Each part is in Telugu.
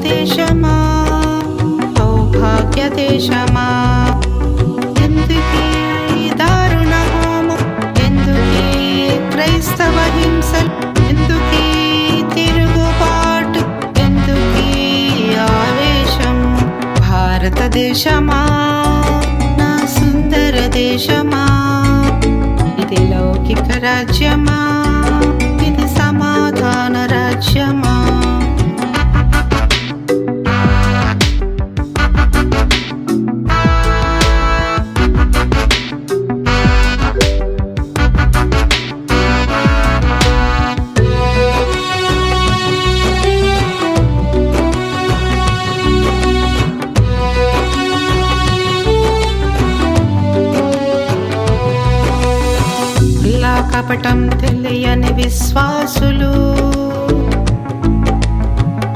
దేశమా, సౌభాగ్య దేశమా, ఎందుకీ దారుణ హోమం, ఎందుకీ క్రైస్తవ హింసలు, ఎందుకీ తిరుగుబాటు, ఎందుకీ ఆవేశం. భారతదేశమా, నా సుందర దేశమా, ఇది లౌకిక రాజ్యమా, ఇది సమాధాన రాజ్యమా. కపటం తెలియని విశ్వాసులు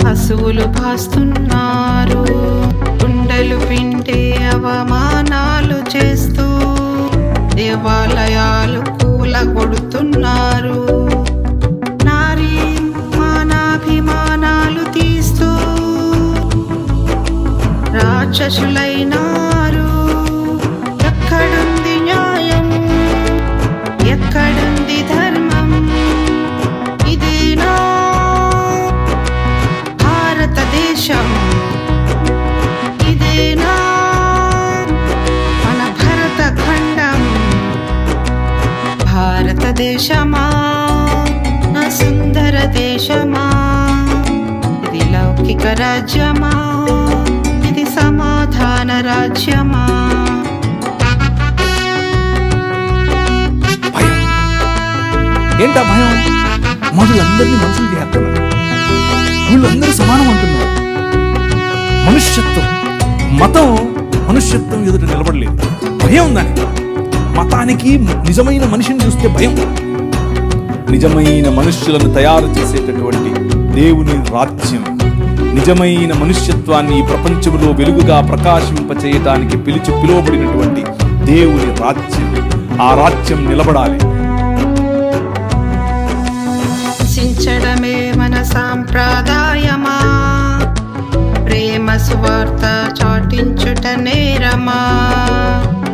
పశువులు భాస్తున్నారు, గుండెలు పిండి అవమానాలు చేస్తూ దేవాలయాలు కూలగొడుతున్నారు. నారీ మానాభిమానాలు తీస్తూ రాక్షసులైనారు. ఎక్కడుంది న్యాయం, ఎక్కడుంది ధర్మం? ఇదేనా భారతదేశం? ఇదేనా మన భరత ఖండం? భారతదేశమా, నా సుందర దేశమా, ఇది లౌకిక రాజ్యమా, ఇది సమాధాన రాజ్యమా. ఏంటా భయం? మనుషులందరినీ మనుషులు చేస్తున్నారు, వీళ్ళందరూ సమానం అంటున్నారు. మనుష్యత్వం, మతం మనుష్యత్వం ఎదుట నిలబడలేదు. భయం ఉందని మతానికి నిజమైన మనిషిని చూస్తే భయం. నిజమైన మనుష్యులను తయారు చేసేటటువంటి దేవుని రాజ్యం, నిజమైన మనుష్యత్వాన్ని ఈ ప్రపంచంలో వెలుగుగా ప్రకాశింపచేయటానికి పిలువబడినటువంటి దేవుని రాజ్యం, ఆ రాజ్యం నిలబడాలి. చించడమే మన సాంప్రదాయమా, ప్రేమ సువార్త చాటించుట నేరమా,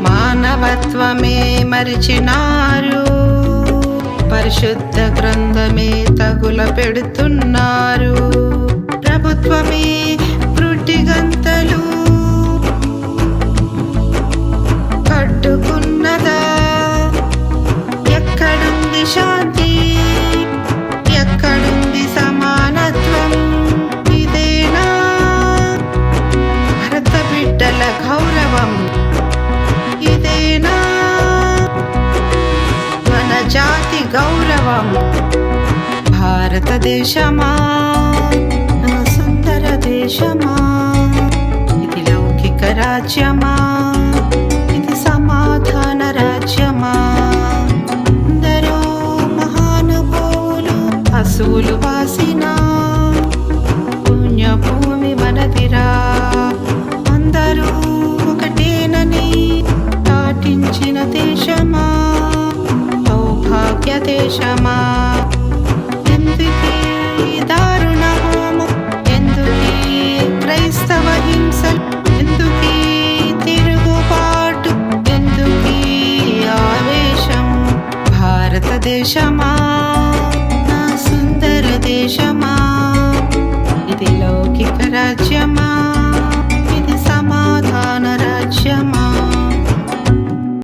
మానవత్వమే మరిచినారు, పరిశుద్ధ గ్రంథమే తగుల పెడుతున్నారు. ప్రభుత్వమే కృటిగంతలు కట్టుకున్నదా? ఎక్కడుంది శాంతి, ఎక్కడుంది సమానత్వం? ఇదేనా భరత బిడ్డల గౌరవం? ఇదేనా మన జాతి గౌరవం? భారతదేశమా, నా సుందర దేశమా, ఇది లౌకిక రాజ్యమా, ఇది సమాధాన రాజ్యమా. అందరూ మహానుభావులు పశువులు వాసిన పుణ్యభూమి మనదిరా, అందరూ ఒకటేనని దాటించిన దేశమా, సౌభాగ్య దేశమా, ఎందుకీ దారుణ హోమం, ఎందుకీ క్రైస్తవ హింసలు, ఎందుకీ తిరుగుబాటు, ఎందుకీ ఆవేశం. భారతదేశమా, నా సుందర దేశమా, ఇది లౌకిక రాజ్యం.